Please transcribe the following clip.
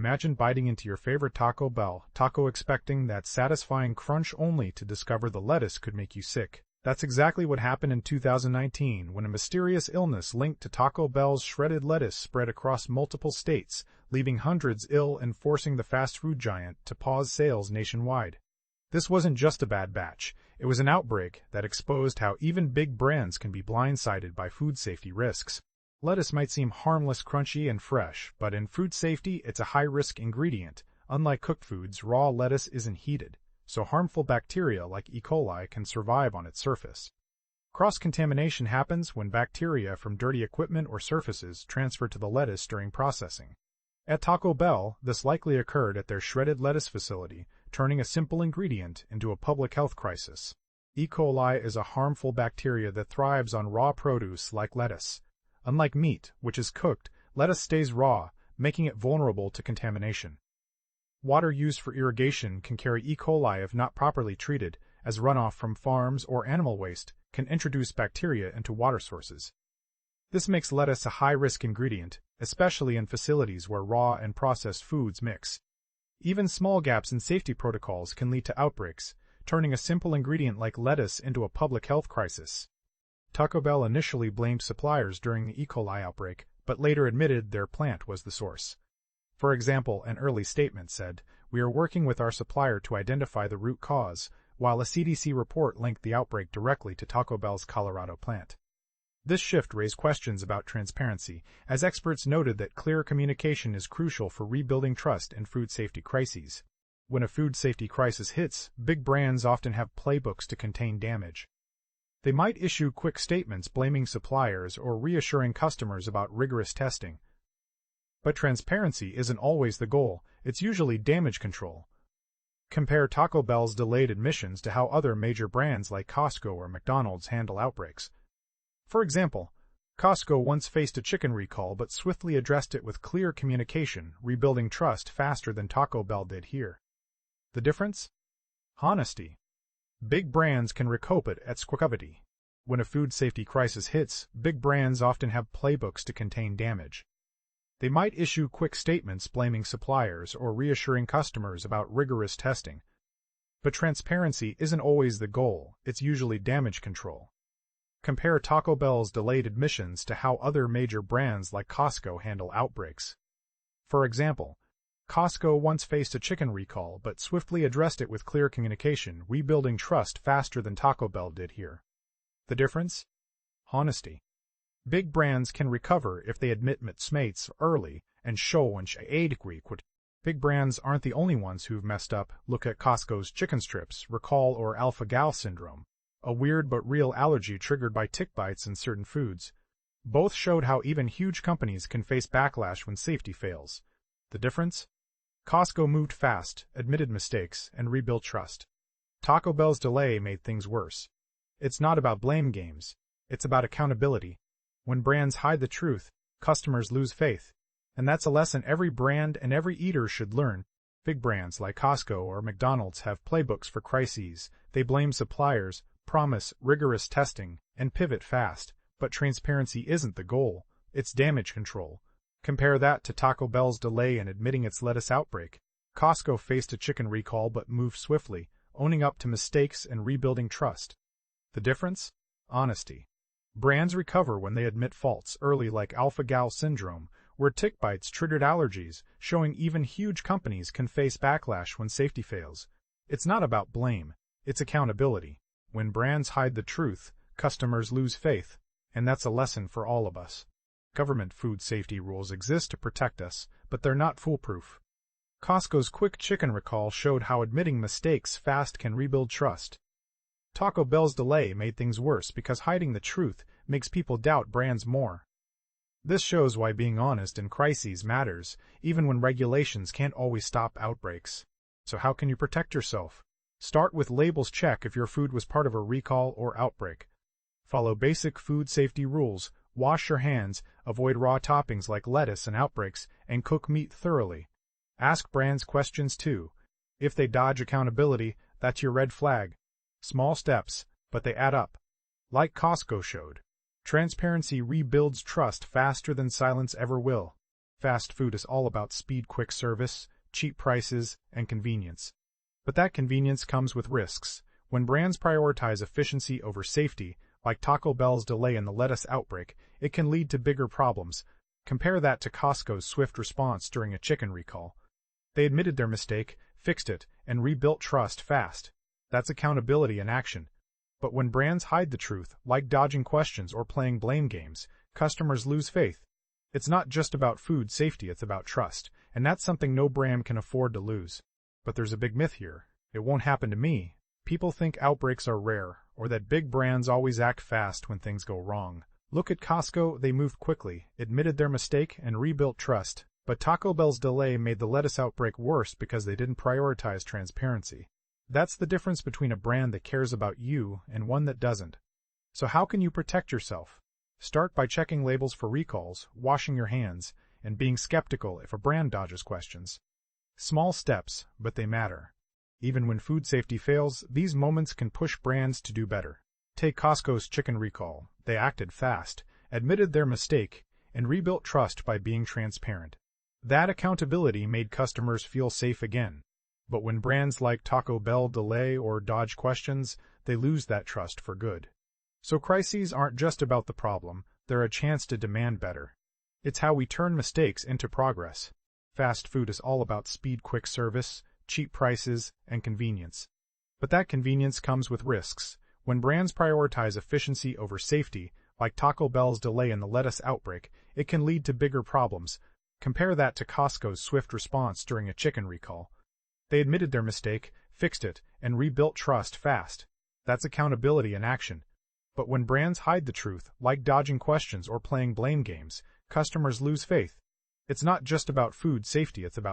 imagine biting into your favorite Taco Bell taco expecting that satisfying crunch only to discover the lettuce could make you sick. That's exactly what happened in 2019 when a mysterious illness linked to Taco Bell's shredded lettuce spread across multiple states, leaving hundreds ill and forcing the fast food giant to pause sales nationwide. This wasn't just a bad batch, it was an outbreak that exposed how even big brands can be blindsided by food safety risks. Lettuce might seem harmless, crunchy, and fresh, but in food safety it's a high-risk ingredient. Unlike cooked foods, raw lettuce isn't heated, so harmful bacteria like E. coli can survive on its surface. Cross-contamination happens when bacteria from dirty equipment or surfaces transfer to the lettuce during processing. At Taco Bell, this likely occurred at their shredded lettuce facility, turning a simple ingredient into a public health crisis. E. coli is a harmful bacteria that thrives on raw produce like lettuce. Unlike meat, which is cooked, lettuce stays raw, making it vulnerable to contamination. Water used for irrigation can carry E. coli if not properly treated, as runoff from farms or animal waste can introduce bacteria into water sources. This makes lettuce a high-risk ingredient, especially in facilities where raw and processed foods mix. Even small gaps in safety protocols can lead to outbreaks, turning a simple ingredient like lettuce into a public health crisis. Taco Bell initially blamed suppliers during the E. coli outbreak, but later admitted their plant was the source. For example, an early statement said, "We are working with our supplier to identify the root cause," while a CDC report linked the outbreak directly to Taco Bell's Colorado plant. This shift raised questions about transparency, as experts noted that clear communication is crucial for rebuilding trust in food safety crises. When a food safety crisis hits, big brands often have playbooks to contain damage. They might issue quick statements blaming suppliers or reassuring customers about rigorous testing. But transparency isn't always the goal, it's usually damage control. Compare Taco Bell's delayed admissions to how other major brands like Costco or McDonald's handle outbreaks. For example, Costco once faced a chicken recall but swiftly addressed it with clear communication, rebuilding trust faster than Taco Bell did here. The difference? Honesty. Big brands can recoup it at squavity. When a food safety crisis hits, big brands often have playbooks to contain damage. They might issue quick statements blaming suppliers or reassuring customers about rigorous testing. But transparency isn't always the goal, it's usually damage control. Compare Taco Bell's delayed admissions to how other major brands like Costco handle outbreaks. For example, Costco once faced a chicken recall but swiftly addressed it with clear communication, rebuilding trust faster than Taco Bell did here. The difference? Honesty. Big brands can recover if they admit mistakes early and show adequate. Big brands aren't the only ones who've messed up. Look at Costco's chicken strips recall or alpha-gal syndrome, a weird but real allergy triggered by tick bites in certain foods. Both showed how even huge companies can face backlash when safety fails. The difference? Costco moved fast, admitted mistakes, and rebuilt trust. Taco Bell's delay made things worse. It's not about blame games, it's about accountability. When brands hide the truth, customers lose faith. And that's a lesson every brand and every eater should learn. Big brands like Costco or McDonald's have playbooks for crises. They blame suppliers, promise rigorous testing, and pivot fast. But transparency isn't the goal, it's damage control. Compare that to Taco Bell's delay in admitting its lettuce outbreak. Costco faced a chicken recall but moved swiftly, owning up to mistakes and rebuilding trust. The difference? Honesty. Brands recover when they admit faults early, like alpha-gal syndrome, where tick bites triggered allergies, showing even huge companies can face backlash when safety fails. It's not about blame, it's accountability. When brands hide the truth, customers lose faith, and that's a lesson for all of us. Government food safety rules exist to protect us, but they're not foolproof. Costco's quick chicken recall showed how admitting mistakes fast can rebuild trust. Taco Bell's delay made things worse because hiding the truth makes people doubt brands more. This shows why being honest in crises matters, even when regulations can't always stop outbreaks. So how can you protect yourself? Start with labels. Check if your food was part of a recall or outbreak. Follow basic food safety rules. Wash your hands, avoid raw toppings like lettuce and outbreaks, and cook meat thoroughly. Ask brands questions too. If they dodge accountability, that's your red flag. Small steps, but they add up. Like Costco showed, transparency rebuilds trust faster than silence ever will. Fast food is all about speed, quick service, cheap prices, and convenience. But that convenience comes with risks. When brands prioritize efficiency over safety, like Taco Bell's delay in the lettuce outbreak, it can lead to bigger problems. Compare that to Costco's swift response during a chicken recall. They admitted their mistake, fixed it, and rebuilt trust fast. That's accountability in action. But when brands hide the truth, like dodging questions or playing blame games, customers lose faith. It's not just about food safety, it's about trust, and that's something no brand can afford to lose. But there's a big myth here. It won't happen to me. People think outbreaks are rare, or that big brands always act fast when things go wrong. Look at Costco, they moved quickly, admitted their mistake, and rebuilt trust. But Taco Bell's delay made the lettuce outbreak worse because they didn't prioritize transparency. That's the difference between a brand that cares about you and one that doesn't. So how can you protect yourself? Start by checking labels for recalls, washing your hands, and being skeptical if a brand dodges questions. Small steps, but they matter. Even when food safety fails, these moments can push brands to do better. Take Costco's chicken recall. They acted fast, admitted their mistake, and rebuilt trust by being transparent. That accountability made customers feel safe again. But when brands like Taco Bell delay or dodge questions, they lose that trust for good. So crises aren't just about the problem, they're a chance to demand better. It's how we turn mistakes into progress. Fast food is all about speed, quick service, cheap prices, and convenience. But that convenience comes with risks. When brands prioritize efficiency over safety, like Taco Bell's delay in the lettuce outbreak, it can lead to bigger problems. Compare that to Costco's swift response during a chicken recall. They admitted their mistake, fixed it, and rebuilt trust fast. That's accountability in action. But when brands hide the truth, like dodging questions or playing blame games, customers lose faith. It's not just about food safety, it's about